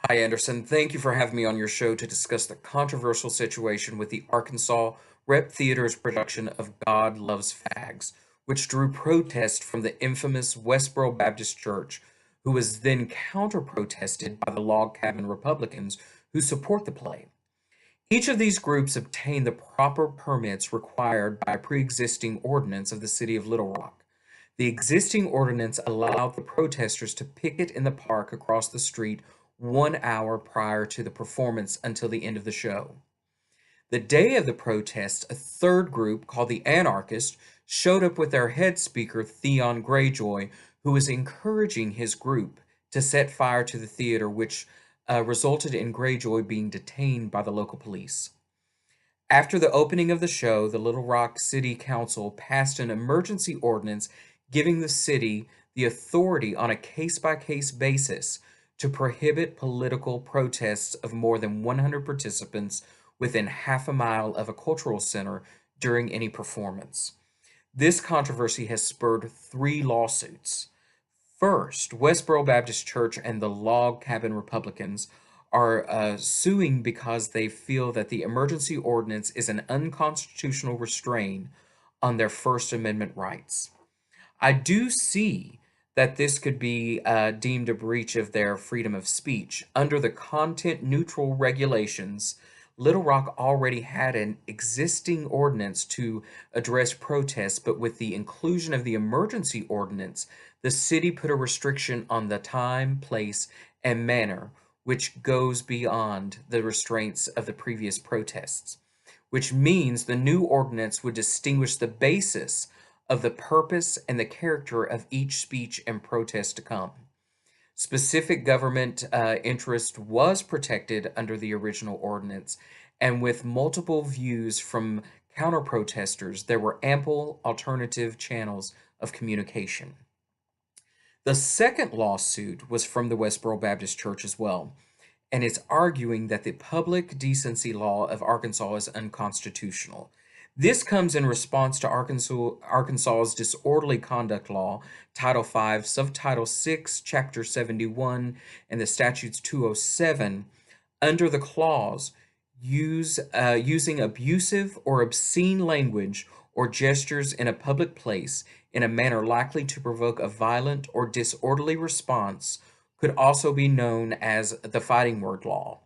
Hi, Anderson. Thank you for having me on your show to discuss the controversial situation with the Arkansas Rep Theater's production of God Loves Fags, which drew protest from the infamous Westboro Baptist Church, who was then counter-protested by the Log Cabin Republicans who support the play. Each of these groups obtained the proper permits required by a pre-existing ordinance of the city of Little Rock. The existing ordinance allowed the protesters to picket in the park across the street 1 hour prior to the performance until the end of the show. The day of the protest, a third group called the Anarchists showed up with their head speaker, Theon Greyjoy, who was encouraging his group to set fire to the theater, which resulted in Greyjoy being detained by the local police. After the opening of the show, the Little Rock City Council passed an emergency ordinance giving the city the authority on a case-by-case basis to prohibit political protests of more than 100 participants within half a mile of a cultural center during any performance. This controversy has spurred three lawsuits. First, Westboro Baptist Church and the Log Cabin Republicans are suing because they feel that the emergency ordinance is an unconstitutional restraint on their First Amendment rights. I do see that this could be deemed a breach of their freedom of speech. Under the content neutral regulations, Little Rock already had an existing ordinance to address protests, but with the inclusion of the emergency ordinance, the city put a restriction on the time, place, and manner, which goes beyond the restraints of the previous protests, which means the new ordinance would distinguish the basis of the purpose and the character of each speech and protest to come. Specific government interest was protected under the original ordinance, and with multiple views from counter protesters, there were ample alternative channels of communication. The second lawsuit was from the Westboro Baptist Church as well, and it's arguing that the public decency law of Arkansas is unconstitutional. This comes in response to Arkansas's disorderly conduct law, Title 5, Subtitle 6, Chapter 71, and the Statutes 207. Under the clause, using abusive or obscene language or gestures in a public place in a manner likely to provoke a violent or disorderly response could also be known as the fighting word law.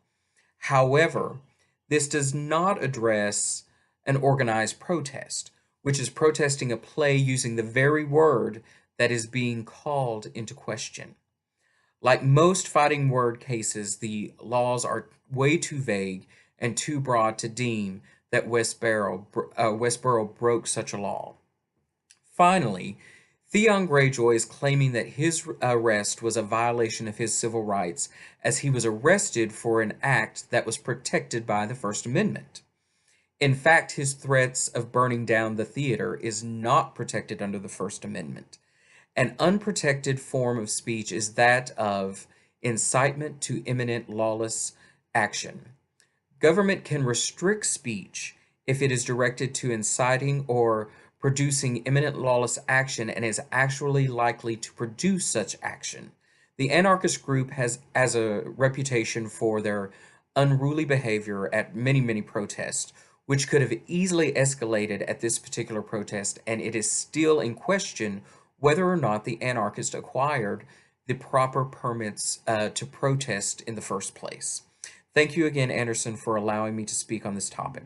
However, this does not address an organized protest, which is protesting a play using the very word that is being called into question. Like most fighting word cases, the laws are way too vague and too broad to deem that Westboro broke such a law. Finally, Theon Greyjoy is claiming that his arrest was a violation of his civil rights as he was arrested for an act that was protected by the First Amendment. In fact, his threats of burning down the theater is not protected under the First Amendment. An unprotected form of speech is that of incitement to imminent lawless action. Government can restrict speech if it is directed to inciting or producing imminent lawless action and is actually likely to produce such action. The anarchist group has a reputation for their unruly behavior at many protests, which could have easily escalated at this particular protest, and it is still in question whether or not the anarchists acquired the proper permits to protest in the first place. Thank you again, Anderson, for allowing me to speak on this topic.